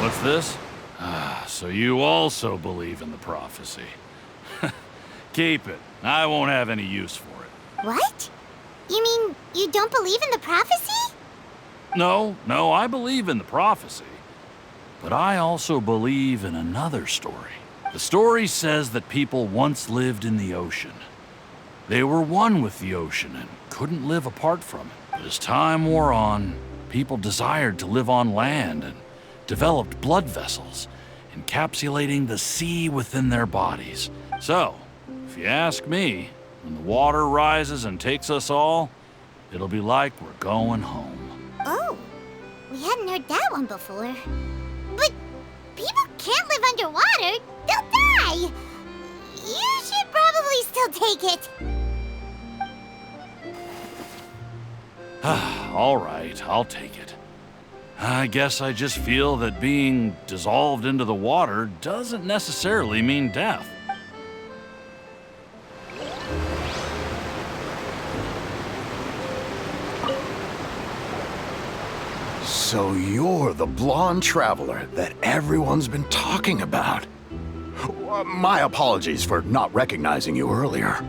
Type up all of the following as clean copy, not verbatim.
What's this? Ah, so you also believe in the prophecy. Keep it. I won't have any use for it. What? You mean you don't believe in the prophecy? No, I believe in the prophecy. But I also believe in another story. The story says that people once lived in the ocean. They were one with the ocean and couldn't live apart from it. But as time wore on, people desired to live on land and developed blood vessels, encapsulating the sea within their bodies. So, if you ask me, when the water rises and takes us all, it'll be like we're going home. Oh, we hadn't heard that one before. But people can't live underwater. They'll die. You should probably still take it. All right, I'll take it. I guess I just feel that being dissolved into the water doesn't necessarily mean death. So you're the blonde traveler that everyone's been talking about. My apologies for not recognizing you earlier.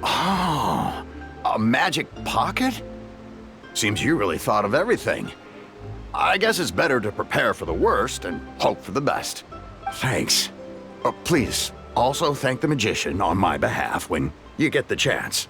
Oh, a magic pocket? Seems you really thought of everything. I guess it's better to prepare for the worst and hope for the best. Thanks. Please, also thank the magician on my behalf when you get the chance.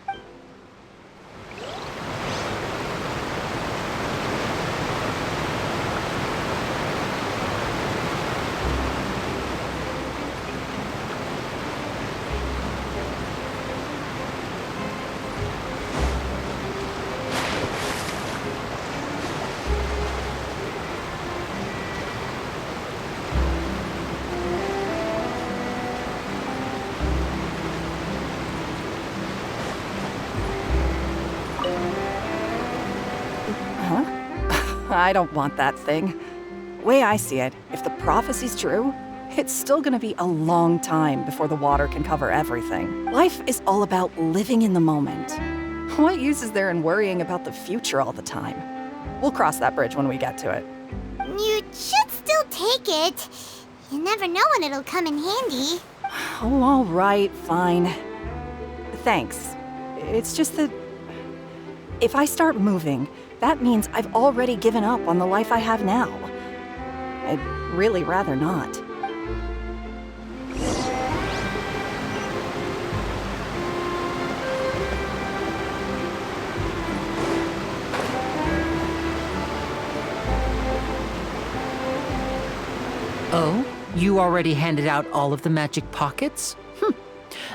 I don't want that thing. Way I see it, if the prophecy's true, it's still gonna be a long time before the water can cover everything. Life is all about living in the moment. What use is there in worrying about the future all the time? We'll cross that bridge when we get to it. You should still take it. You never know when it'll come in handy. Oh, all right, fine. Thanks. It's just that if I start moving, that means I've already given up on the life I have now. I'd really rather not. Oh? You already handed out all of the magic pockets?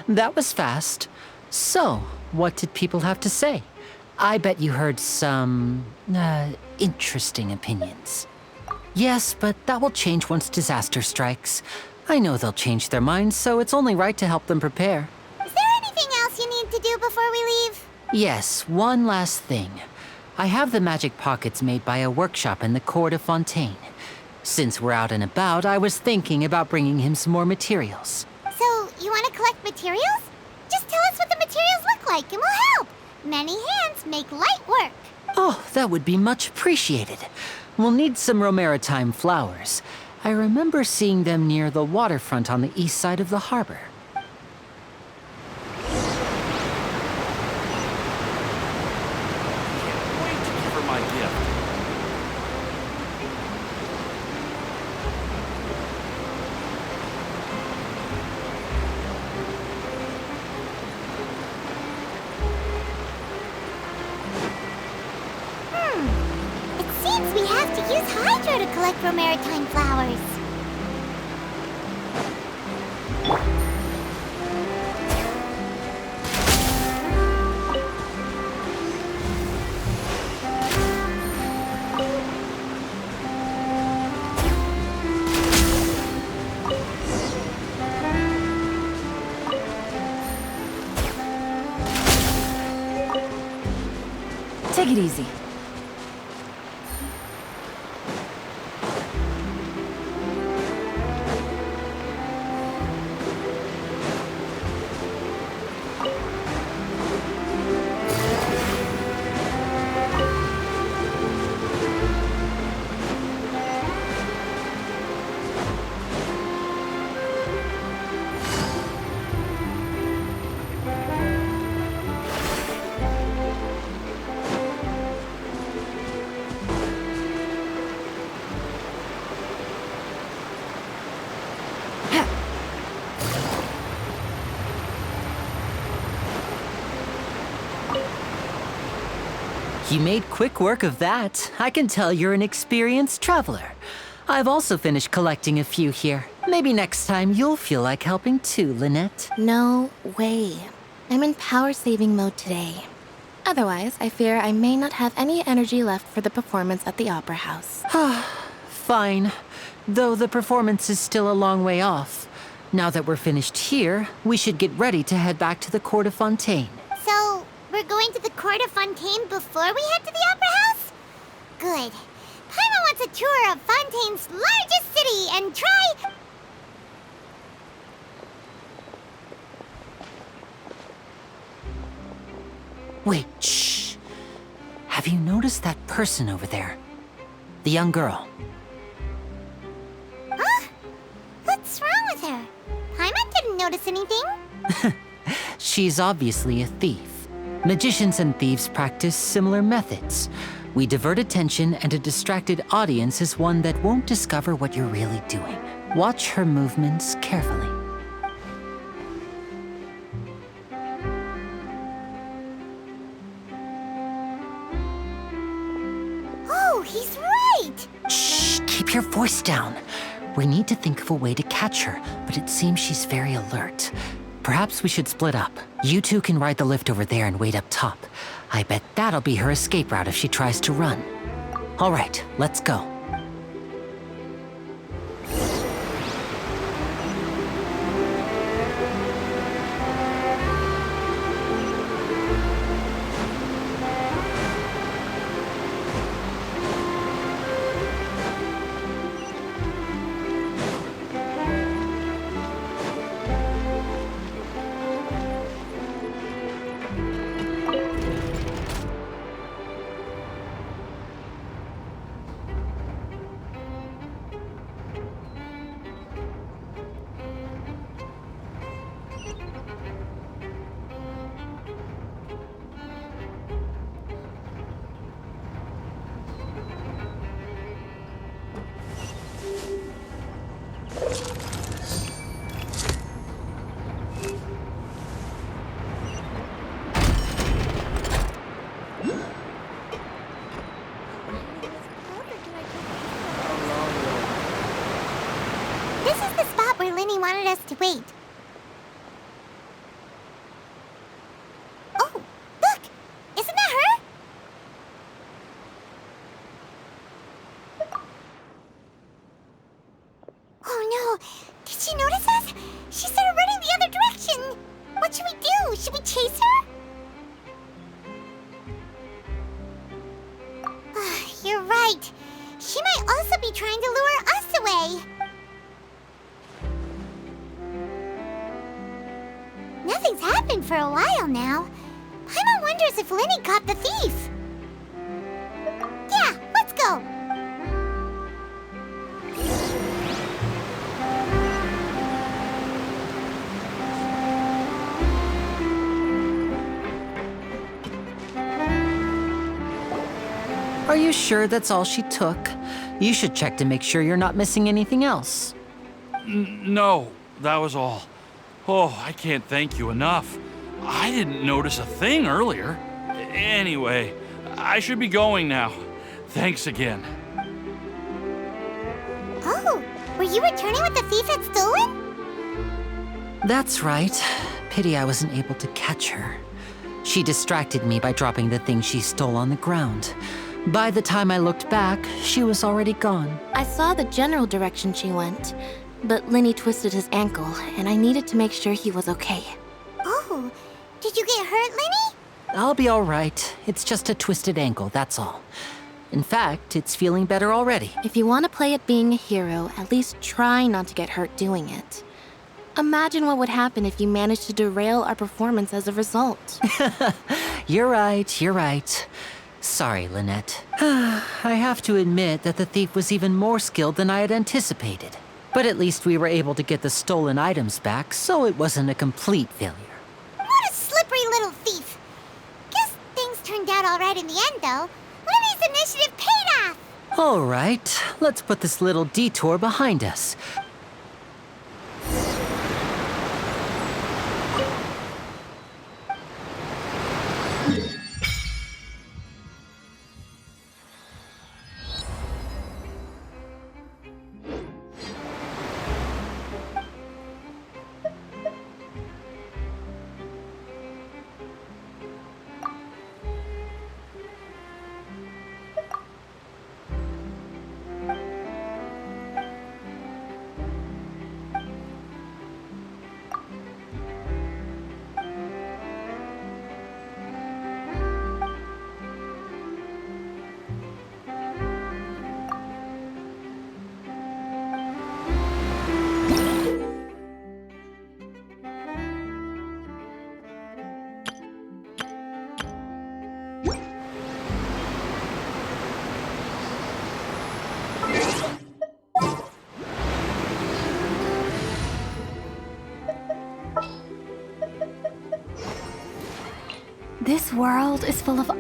That was fast. So, what did people have to say? I bet you heard some, interesting opinions. Yes, but that will change once disaster strikes. I know they'll change their minds, so it's only right to help them prepare. Is there anything else you need to do before we leave? Yes, one last thing. I have the magic pockets made by a workshop in the court of Fontaine. Since we're out and about, I was thinking about bringing him some more materials. So, you want to collect materials? Just tell us what the materials look like and we'll help. Many hands make light work. Oh, that would be much appreciated. We'll need some romaritime flowers. I remember seeing them near the waterfront on the east side of the harbor. Can't wait to give her my gift. It seems we have to use Hydro to collect romaritime flowers. Take it easy. You made quick work of that. I can tell you're an experienced traveler. I've also finished collecting a few here. Maybe next time you'll feel like helping too, Lynette. No way. I'm in power-saving mode today. Otherwise, I fear I may not have any energy left for the performance at the Opera House. Fine. Though the performance is still a long way off. Now that we're finished here, we should get ready to head back to the Court of Fontaine. So, we're going to the Court of Fontaine before we head to the Opera House? Good. Paimon wants a tour of Fontaine's largest city and try... Wait, shh. Have you noticed that person over there? The young girl. Huh? What's wrong with her? Paimon didn't notice anything. She's obviously a thief. Magicians and thieves practice similar methods. We divert attention, and a distracted audience is one that won't discover what you're really doing. Watch her movements carefully. Oh, he's right! Shh, keep your voice down. We need to think of a way to catch her, but it seems she's very alert. Perhaps we should split up. You two can ride the lift over there and wait up top. I bet that'll be her escape route if she tries to run. All right, let's go. This is the spot where Linny wanted us to wait. Oh, look! Isn't that her? Oh no! Did she notice us? She started running the other direction! What should we do? Should we chase her? You're right. She might also be trying to lure us away. Nothing's happened for a while now. Paimon wonders if Linny caught the thief. Yeah, let's go. Are you sure that's all she took? You should check to make sure you're not missing anything else. No, that was all. Oh, I can't thank you enough. I didn't notice a thing earlier. Anyway, I should be going now. Thanks again. Oh, were you returning what the thief had stolen? That's right. Pity I wasn't able to catch her. She distracted me by dropping the thing she stole on the ground. By the time I looked back, she was already gone. I saw the general direction she went, but Linny twisted his ankle, and I needed to make sure he was okay. Oh, did you get hurt, Linny? I'll be all right. It's just a twisted ankle, that's all. In fact, it's feeling better already. If you want to play at being a hero, at least try not to get hurt doing it. Imagine what would happen if you managed to derail our performance as a result. You're right, you're right. Sorry, Lynette. I have to admit that the thief was even more skilled than I had anticipated. But at least we were able to get the stolen items back, so it wasn't a complete failure. What a slippery little thief. Guess things turned out all right in the end, though. Linny's initiative paid off. All right, let's put this little detour behind us. This world is full of...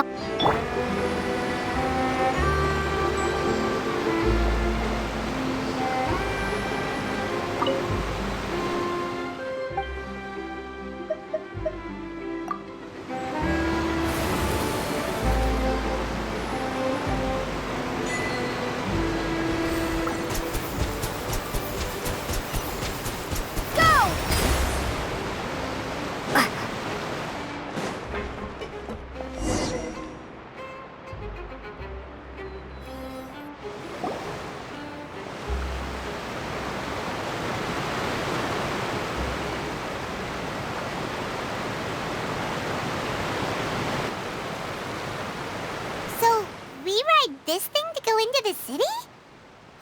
This thing to go into the city?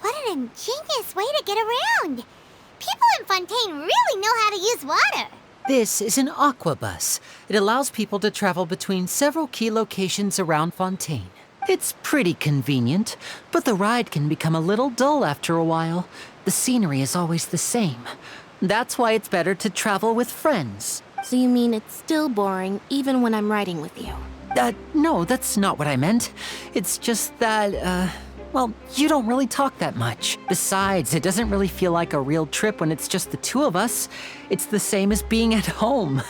What an ingenious way to get around! People in Fontaine really know how to use water! This is an aquabus. It allows people to travel between several key locations around Fontaine. It's pretty convenient, but the ride can become a little dull after a while. The scenery is always the same. That's why it's better to travel with friends. So you mean it's still boring even when I'm riding with you? No, that's not what I meant. It's just that, well, you don't really talk that much. Besides, it doesn't really feel like a real trip when it's just the two of us. It's the same as being at home.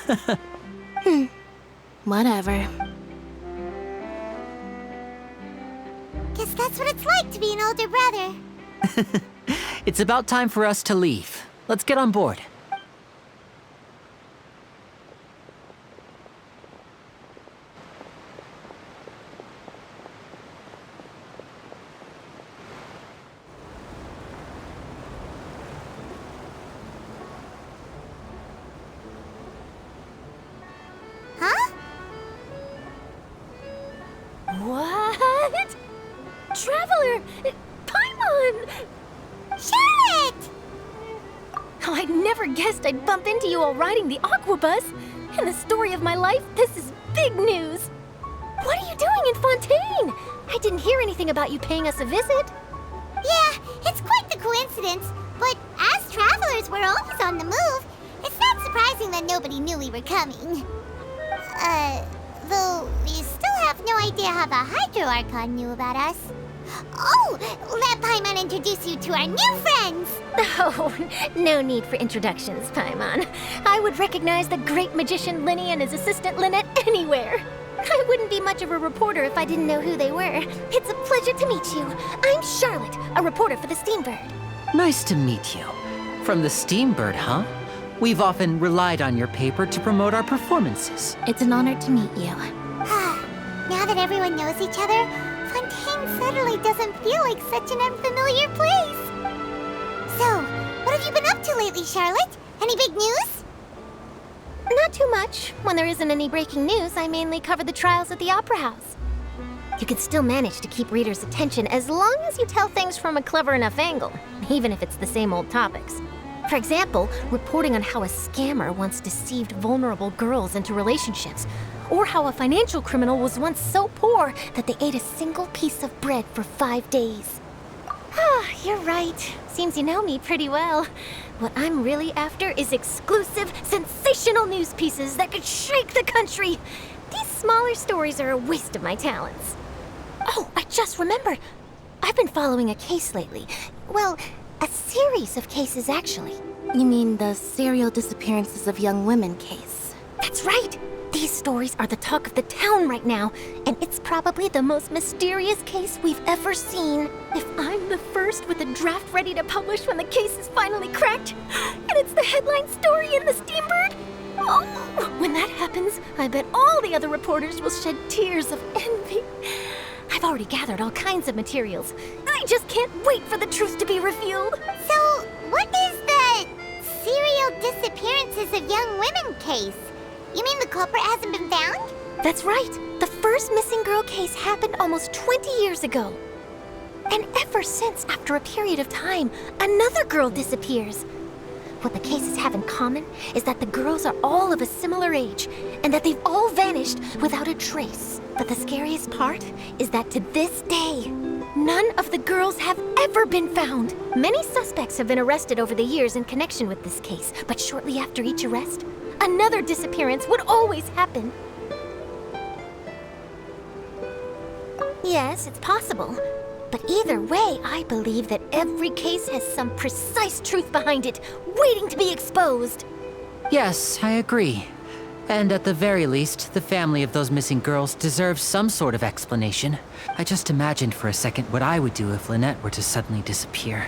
Whatever. Guess that's what it's like to be an older brother. It's about time for us to leave. Let's get on board. What? Traveler! Paimon! Charlotte! Oh, I never guessed I'd bump into you while riding the aquabus. In the story of my life, this is big news. What are you doing in Fontaine? I didn't hear anything about you paying us a visit. Yeah, it's quite the coincidence. But as travelers, we're always on the move. It's not surprising that nobody knew we were coming. Though we still have no idea how the Hydro Archon knew about us. Oh, let Paimon introduce you to our new friends! Oh, no need for introductions, Paimon. I would recognize the great magician Linny and his assistant Lynette anywhere. I wouldn't be much of a reporter if I didn't know who they were. It's a pleasure to meet you. I'm Charlotte, a reporter for the Steambird. Nice to meet you. From the Steambird, huh? We've often relied on your paper to promote our performances. It's an honor to meet you. Now that everyone knows each other, Fontaine suddenly doesn't feel like such an unfamiliar place. So, what have you been up to lately, Charlotte? Any big news? Not too much. When there isn't any breaking news, I mainly cover the trials at the Opera House. You can still manage to keep readers' attention as long as you tell things from a clever enough angle, even if it's the same old topics. For example, reporting on how a scammer once deceived vulnerable girls into relationships, or how a financial criminal was once so poor that they ate a single piece of bread for 5 days. You're right. Seems you know me pretty well. What I'm really after is exclusive, sensational news pieces that could shake the country. These smaller stories are a waste of my talents. Oh, I just remembered. I've been following a case lately. Well, a series of cases, actually. You mean the serial disappearances of young women case? That's right! These stories are the talk of the town right now, and it's probably the most mysterious case we've ever seen. If I'm the first with a draft ready to publish when the case is finally cracked, and it's the headline story in the Steambird, oh, when that happens, I bet all the other reporters will shed tears of envy. I've already gathered all kinds of materials. I just can't wait for the truth to be revealed. So, what is the serial disappearances of young women case? You mean the culprit hasn't been found? That's right. The first missing girl case happened almost 20 years ago. And ever since, after a period of time, another girl disappears. What the cases have in common is that the girls are all of a similar age, and that they've all vanished without a trace. But the scariest part is that to this day, none of the girls have ever been found. Many suspects have been arrested over the years in connection with this case, but shortly after each arrest, another disappearance would always happen. Yes, it's possible. But either way, I believe that every case has some precise truth behind it, waiting to be exposed. Yes, I agree. And at the very least, the family of those missing girls deserves some sort of explanation. I just imagined for a second what I would do if Lynette were to suddenly disappear.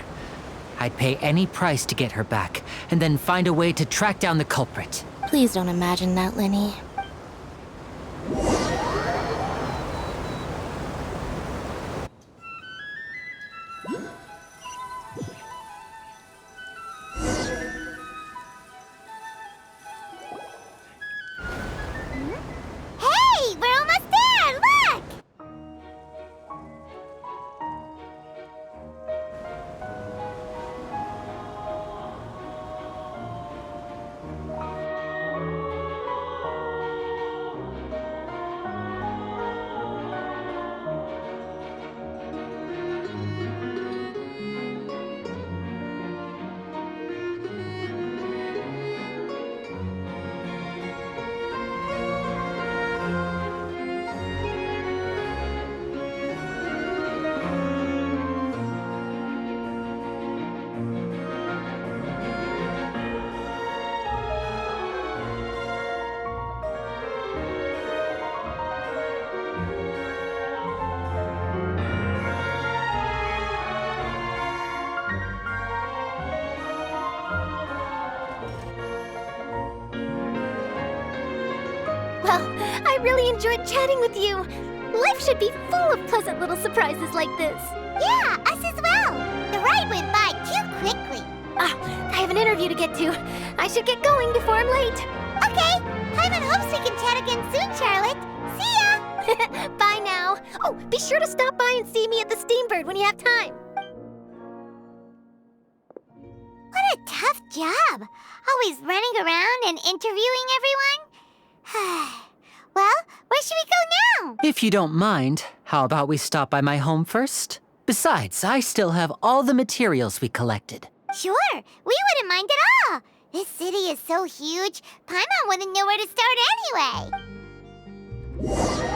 I'd pay any price to get her back, and then find a way to track down the culprit. Please don't imagine that, Lenny. Hey, we're almost there! Look! Well, I really enjoyed chatting with you. Life should be full of pleasant little surprises like this. Yeah, us as well. The ride went by too quickly. I have an interview to get to. I should get going before I'm late. Okay, Paimon hopes we can chat again soon, Charlotte. See ya! Bye now. Oh, be sure to stop by and see me at the Steambird when you have time. What a tough job. Always running around and interviewing everyone. Well, where should we go now? If you don't mind, how about we stop by my home first? Besides, I still have all the materials we collected. Sure, we wouldn't mind at all. This city is so huge, Paimon wouldn't know where to start anyway.